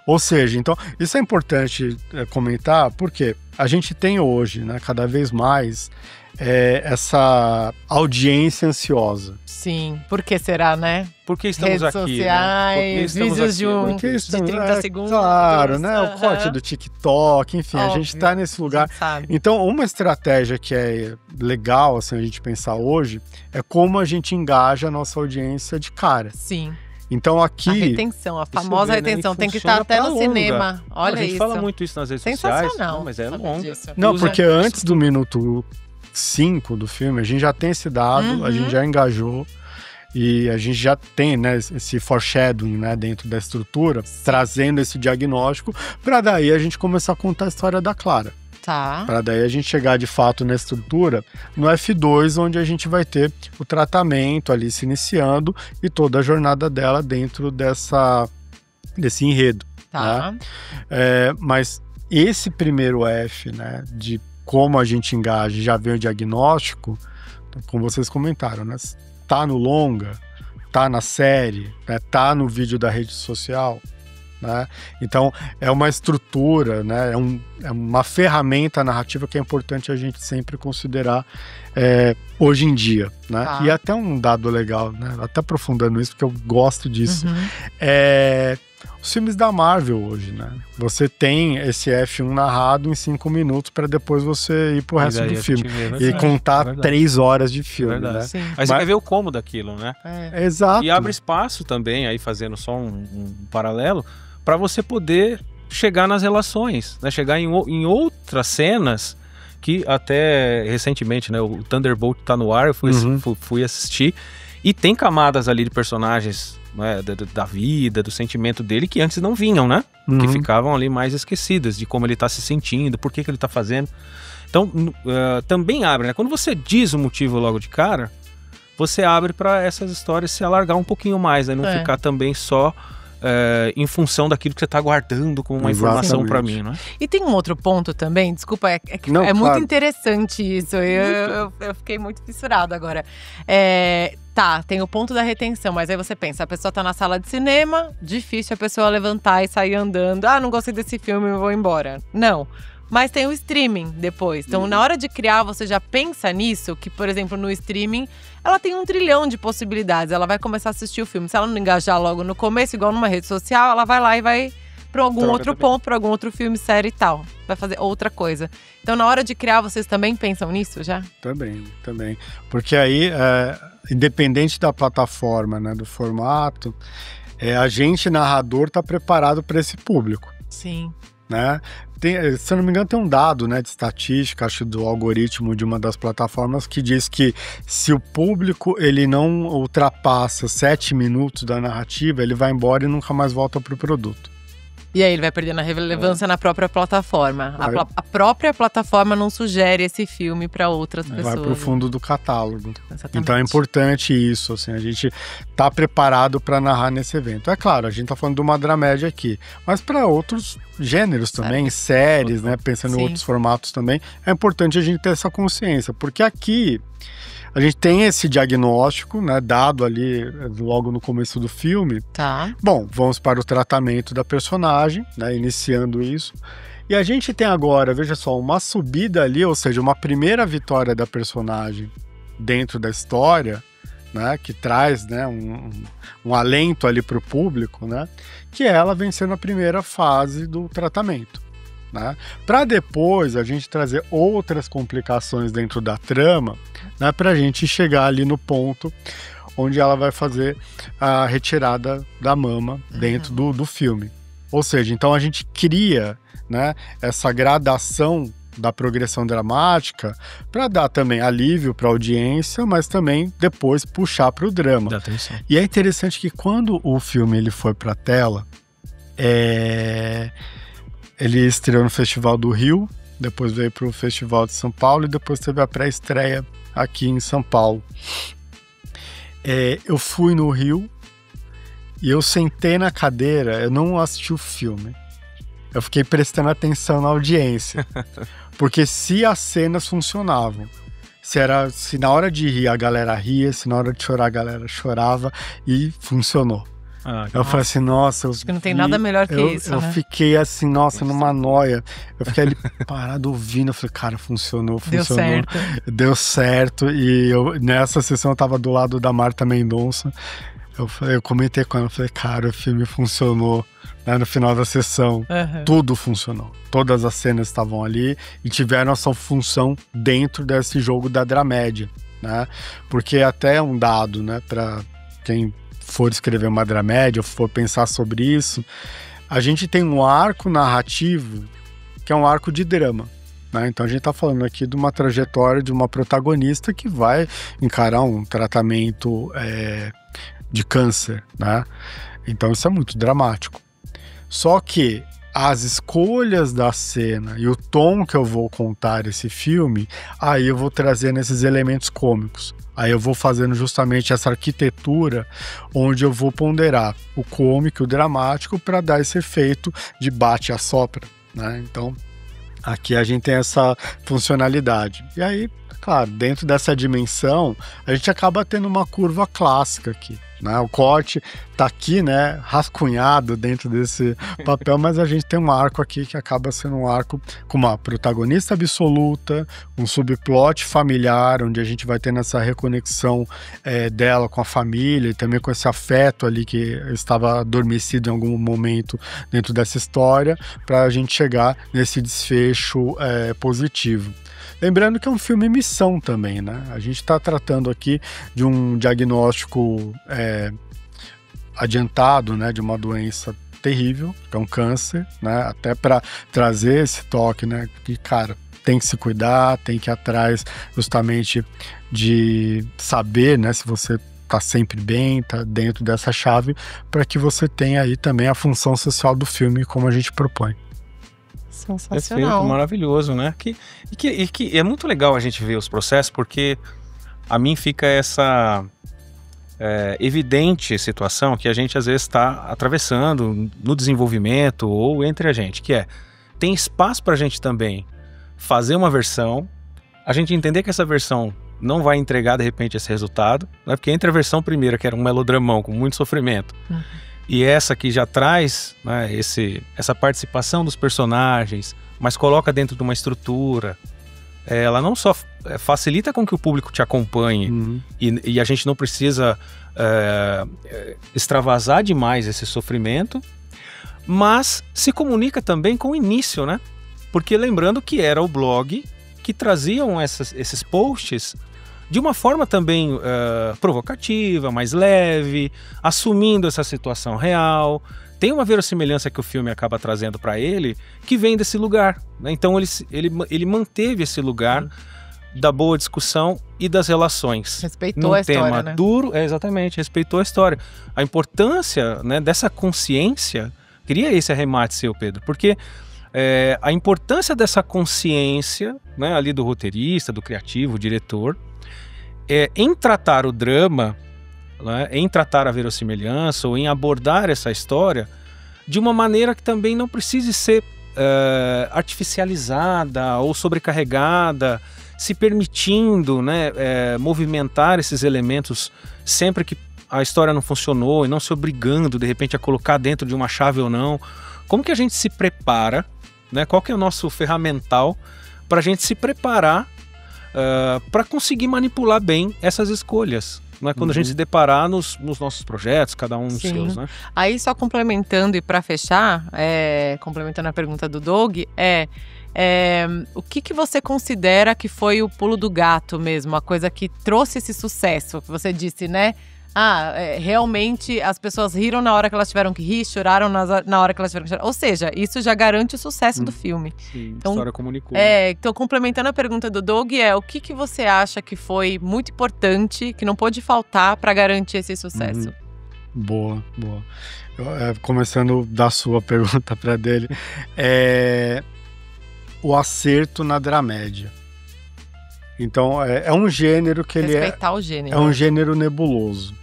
S3: Ou seja, então, isso é importante comentar, porque a gente tem hoje, né, cada vez mais, essa audiência ansiosa.
S1: Sim, por que será, né?
S2: Porque estamos
S1: Redes
S2: aqui,
S1: sociais,
S2: né?
S1: vídeos de
S3: de
S1: 30 segundos.
S3: Claro, né? O corte do TikTok, enfim,
S1: Óbvio,
S3: a gente tá nesse lugar. Então, uma estratégia que é legal, assim, a gente pensar hoje, é como a gente engaja a nossa audiência de cara.
S1: Sim.
S3: Então aqui...
S1: A retenção, a famosa retenção, tem que estar até no cinema. Olha isso.
S2: A gente fala muito isso nas redes sociais.
S1: Sensacional.
S2: Mas é longa.
S3: Não, porque antes do minuto 5 do filme, a gente já tem esse dado, a gente já engajou e a gente já tem, né, esse foreshadowing, né, dentro da estrutura, trazendo esse diagnóstico, para daí a gente começar a contar a história da Clara.
S1: Tá.
S3: Para daí a gente chegar de fato na estrutura no F2, onde a gente vai ter o tratamento ali se iniciando e toda a jornada dela dentro desse enredo.
S1: Tá.
S3: Né? Mas esse primeiro F, né, de como a gente engaja, já vem o diagnóstico, como vocês comentaram, né? Tá no longa, tá na série, né? Tá no vídeo da rede social, né? Então é uma estrutura, né? É uma ferramenta narrativa que é importante a gente sempre considerar hoje em dia, né?
S1: Tá.
S3: E até um dado legal, né? Até aprofundando isso, porque eu gosto disso, os filmes da Marvel hoje, né? Você tem esse F1 narrado em 5 minutos para depois você ir pro resto do filme e contar 3 horas de filme, né?
S2: Mas você vai ver o como daquilo, né?
S3: Exato.
S2: E abre espaço também, aí fazendo só um paralelo, para você poder chegar nas relações, né? Chegar em outras cenas que até recentemente, né? O Thunderbolt tá no ar, eu fui assistir e tem camadas ali de personagens, né, da vida, do sentimento dele, que antes não vinham, né? Que ficavam ali mais esquecidas de como ele tá se sentindo, por que ele tá fazendo. Então, também abre, né? Quando você diz o motivo logo de cara, você abre para essas histórias se alargar um pouquinho mais, né? Não ficar também só em função daquilo que você tá guardando como uma informação para mim, né?
S1: E tem um outro ponto também, desculpa, muito interessante isso, eu fiquei muito fissurado agora. Tá, tem o ponto da retenção, mas aí você pensa, a pessoa tá na sala de cinema, difícil a pessoa levantar e sair andando. Não gostei desse filme, eu vou embora. Não, mas tem o streaming depois. Então, na hora de criar, você já pensa nisso, que, por exemplo, no streaming, ela tem 1 trilhão de possibilidades. Ela vai começar a assistir o filme. Se ela não engajar logo no começo, igual numa rede social, ela vai lá e vai para algum outro ponto, para algum outro filme, série e tal. Vai fazer outra coisa. Então, na hora de criar, vocês também pensam nisso já?
S3: Também. Porque aí, independente da plataforma, né, do formato, a gente, narrador, está preparado para esse público.
S1: Sim.
S3: Né? Se eu não me engano, tem um dado, né, de estatística, acho, do algoritmo de uma das plataformas, que diz que se o público ele não ultrapassa 7 minutos da narrativa, ele vai embora e nunca mais volta para o produto.
S1: E aí ele vai perdendo a relevância na própria plataforma. A própria plataforma não sugere esse filme para outras pessoas.
S3: Vai para o fundo do catálogo.
S1: Exatamente.
S3: Então é importante isso, assim, a gente tá preparado para narrar nesse evento. É claro, a gente tá falando de uma dramédia aqui, mas para outros gêneros também, séries, né, pensando em outros formatos também, é importante a gente ter essa consciência, porque aqui a gente tem esse diagnóstico, né, dado ali logo no começo do filme.
S1: Tá.
S3: Bom, vamos para o tratamento da personagem, né, iniciando isso. E a gente tem agora, veja só, uma subida ali, ou seja, uma primeira vitória da personagem dentro da história, né, que traz, né, um alento ali para o público, né, que é ela vencendo a primeira fase do tratamento. Né? Para depois a gente trazer outras complicações dentro da trama, né, para a gente chegar ali no ponto onde ela vai fazer a retirada da mama dentro do filme. Ou seja, então a gente cria, né, essa gradação da progressão dramática para dar também alívio para a audiência, mas também depois puxar para o drama.
S2: Dá atenção.
S3: E é interessante que quando o filme ele foi para a tela, ele estreou no Festival do Rio, depois veio para o Festival de São Paulo e depois teve a pré-estreia aqui em São Paulo. Eu fui no Rio e eu sentei na cadeira, eu não assisti o filme. Eu fiquei prestando atenção na audiência. Porque se as cenas funcionavam, se na hora de rir a galera ria, se na hora de chorar a galera chorava, e funcionou. Eu falei assim, nossa...
S1: Acho que não tem nada melhor que isso,
S3: Eu
S1: né?
S3: fiquei assim, nossa, numa noia. Eu fiquei ali parado ouvindo, eu falei, cara, funcionou. Deu certo. E nessa sessão eu tava do lado da Marta Mendonça. Eu comentei com ela, falei, cara, o filme funcionou. Né, no final da sessão, tudo funcionou. Todas as cenas estavam ali e tiveram essa função dentro desse jogo da dramédia, né? Porque até um dado, né, para quem for escrever uma dramédia ou for pensar sobre isso, a gente tem um arco narrativo que é um arco de drama, né? Então a gente está falando aqui de uma trajetória de uma protagonista que vai encarar um tratamento de câncer, né? Então isso é muito dramático. Só que as escolhas da cena e o tom que eu vou contar esse filme, aí eu vou trazendo esses elementos cômicos. Aí eu vou fazendo justamente essa arquitetura onde eu vou ponderar o cômico e o dramático para dar esse efeito de bate e assopra, né? Então, aqui a gente tem essa funcionalidade. E aí, claro, dentro dessa dimensão, a gente acaba tendo uma curva clássica aqui, né? O corte tá aqui, né, rascunhado dentro desse papel, mas a gente tem um arco aqui que acaba sendo um arco com uma protagonista absoluta, um subplot familiar, onde a gente vai tendo essa reconexão dela com a família e também com esse afeto ali que estava adormecido em algum momento dentro dessa história, para a gente chegar nesse desfecho positivo. Lembrando que é um filme missão também, né? A gente está tratando aqui de um diagnóstico adiantado, né? De uma doença terrível, que é um câncer, né? Até para trazer esse toque, né? Que, cara, tem que se cuidar, tem que ir atrás justamente de saber, né? Se você tá sempre bem, tá dentro dessa chave, para que você tenha aí também a função social do filme, como a gente propõe.
S1: Sensacional.
S2: Perfeito, maravilhoso, né? E que é muito legal a gente ver os processos, porque a mim fica essa evidente situação que a gente às vezes está atravessando no desenvolvimento ou entre a gente, que tem espaço para a gente também fazer uma versão, a gente entender que essa versão não vai entregar de repente esse resultado, né? Porque entre a versão primeira, que era um melodramão com muito sofrimento, e essa que já traz, né, essa participação dos personagens, mas coloca dentro de uma estrutura, ela não só facilita com que o público te acompanhe e a gente não precisa extravasar demais esse sofrimento, mas se comunica também com o início, né? Porque lembrando que era o blog que traziam esses posts de uma forma também provocativa, mais leve, assumindo essa situação real. Tem uma verossimilhança que o filme acaba trazendo para ele, que vem desse lugar, né? Então ele manteve esse lugar da boa discussão e das relações.
S1: Respeitou a história,
S2: tema
S1: né?
S2: duro, exatamente, respeitou a história. A importância, né, dessa consciência, queria esse arremate seu, Pedro, porque a importância dessa consciência, né, ali do roteirista, do criativo, diretor, em tratar o drama, né, em tratar a verossimilhança ou em abordar essa história de uma maneira que também não precise ser artificializada ou sobrecarregada, se permitindo, né, movimentar esses elementos sempre que a história não funcionou e não se obrigando de repente a colocar dentro de uma chave ou não. Como que a gente se prepara, né? Qual que é o nosso ferramental para a gente se preparar para conseguir manipular bem essas escolhas, né? Quando a gente se deparar nos nossos projetos, cada um dos seus, né?
S1: Aí só complementando e para fechar, complementando a pergunta do Doug, o que você considera que foi o pulo do gato mesmo, a coisa que trouxe esse sucesso, que você disse, né? Realmente as pessoas riram na hora que elas tiveram que rir, choraram na hora que elas tiveram que chorar. Ou seja, isso já garante o sucesso do filme.
S2: Sim,
S1: então,
S2: a história comunicou.
S1: Então, complementando a pergunta do Doug, o que você acha que foi muito importante, que não pôde faltar para garantir esse sucesso?
S3: Boa. Começando da sua pergunta para dele, o acerto na dramédia. Então, é um gênero que ele
S1: respeitar o gênero.
S3: É um gênero nebuloso.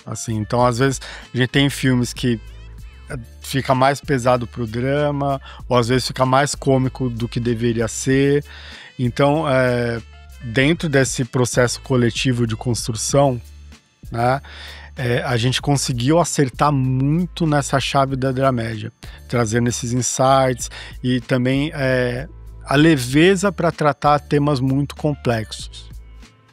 S3: Assim, então, às vezes, a gente tem filmes que fica mais pesado pro drama, ou às vezes fica mais cômico do que deveria ser. Então, dentro desse processo coletivo de construção, né, a gente conseguiu acertar muito nessa chave da dramédia, trazendo esses insights e também a leveza para tratar temas muito complexos,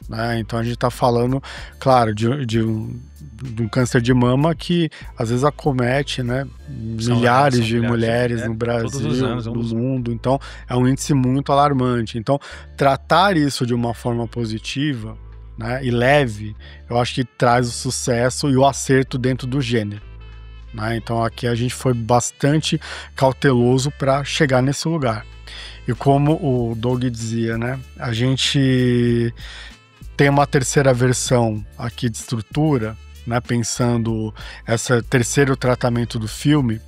S3: né? Então a gente está falando, claro, de um câncer de mama que às vezes acomete, né, milhares de mulheres no Brasil,
S2: todos os anos,
S3: no mundo. Então é um índice muito alarmante. Então tratar isso de uma forma positiva, né, e leve, eu acho que traz o sucesso e o acerto dentro do gênero, né? Então aqui a gente foi bastante cauteloso para chegar nesse lugar. E como o Doug dizia, né, a gente tem uma terceira versão aqui de estrutura, né, pensando esse terceiro tratamento do filme.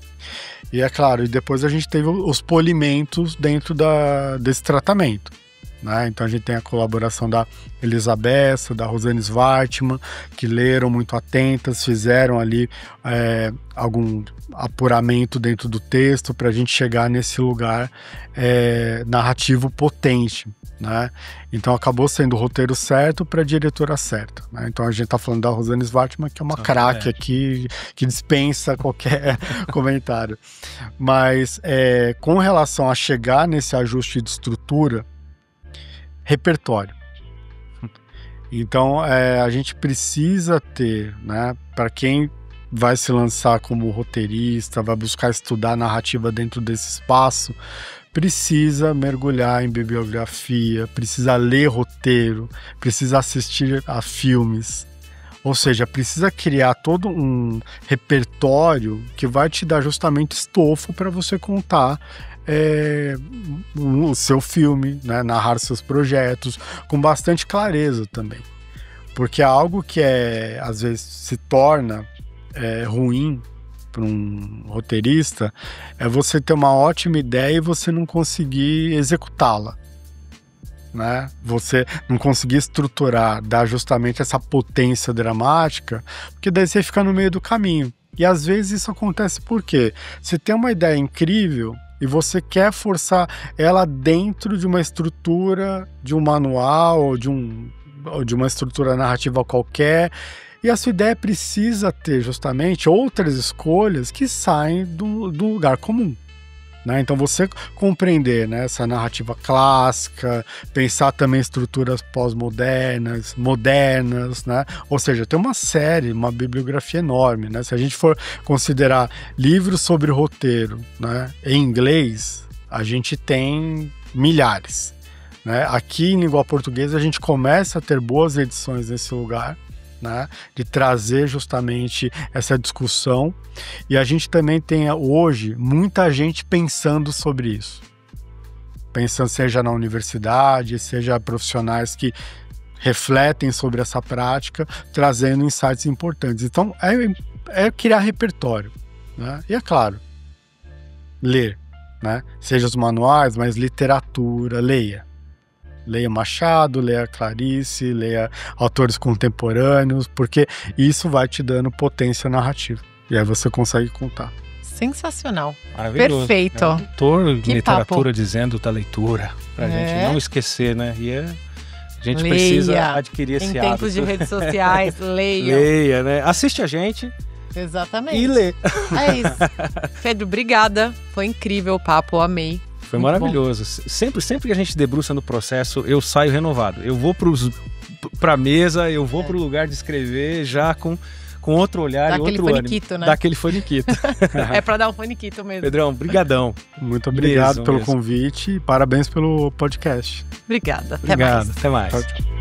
S3: E é claro, e depois a gente teve os polimentos dentro desse tratamento, né? Então a gente tem a colaboração da Elisabessa, da Rosane Svartman, que leram muito atentas, fizeram ali algum apuramento dentro do texto para a gente chegar nesse lugar narrativo potente, né? Então acabou sendo o roteiro certo para a diretora certa, né? Então a gente está falando da Rosane Svartman, que é uma craque aqui, que dispensa qualquer comentário. Mas com relação a chegar nesse ajuste de estrutura, repertório. Então a gente precisa ter, né, para quem vai se lançar como roteirista, vai buscar estudar narrativa dentro desse espaço, precisa mergulhar em bibliografia, precisa ler roteiro, precisa assistir a filmes. Ou seja, precisa criar todo um repertório que vai te dar justamente estofo para você contar o seu filme, né, narrar seus projetos com bastante clareza também. Porque é algo que às vezes se torna ruim para um roteirista, é você ter uma ótima ideia e você não conseguir executá-la, né? Você não conseguir estruturar, dar justamente essa potência dramática, porque daí você fica no meio do caminho. E às vezes isso acontece porque você tem uma ideia incrível e você quer forçar ela dentro de uma estrutura, de um manual ou de uma estrutura narrativa qualquer. E a sua ideia precisa ter justamente outras escolhas que saem do lugar comum, né? Então você compreender, né, essa narrativa clássica, pensar também estruturas pós-modernas, modernas, né? Ou seja, tem uma série, uma bibliografia enorme, né? Se a gente for considerar livros sobre roteiro, né, em inglês, a gente tem milhares, né? Aqui em língua portuguesa a gente começa a ter boas edições nesse lugar, né, de trazer justamente essa discussão, e a gente também tem hoje muita gente pensando sobre isso, pensando seja na universidade, seja profissionais que refletem sobre essa prática, trazendo insights importantes. Então é criar repertório, né? E é claro, ler, né? Seja os manuais, mas literatura, leia Machado, leia Clarice, leia autores contemporâneos, porque isso vai te dando potência narrativa. E aí você consegue contar.
S1: Sensacional.
S2: Maravilhoso.
S1: Perfeito.
S2: Doutor
S1: Que
S2: literatura
S1: papo.
S2: dizendo da leitura, pra gente não esquecer, né? E a gente
S1: Leia.
S2: precisa adquirir esse
S1: Em
S2: hábito.
S1: tempos de redes sociais, leiam.
S2: Leia, né? Assiste a gente
S1: Exatamente.
S2: e lê.
S1: É isso. Pedro, obrigada. Foi incrível o papo, amei.
S2: Foi
S1: Muito
S2: maravilhoso. Sempre que a gente debruça no processo, eu saio renovado. Eu vou pra mesa, eu vou pro lugar de escrever já com outro olhar
S1: Dá
S2: e
S1: aquele
S2: outro
S1: faniquito,
S2: ânimo.
S1: né?
S2: Dá aquele faniquito.
S1: É pra dar um faniquito mesmo.
S2: Pedrão, brigadão.
S3: Muito obrigado pelo
S2: mesmo.
S3: convite e parabéns pelo podcast.
S1: Obrigada. Até
S2: Obrigado.
S1: mais.
S2: Até mais.
S3: Tchau, tchau.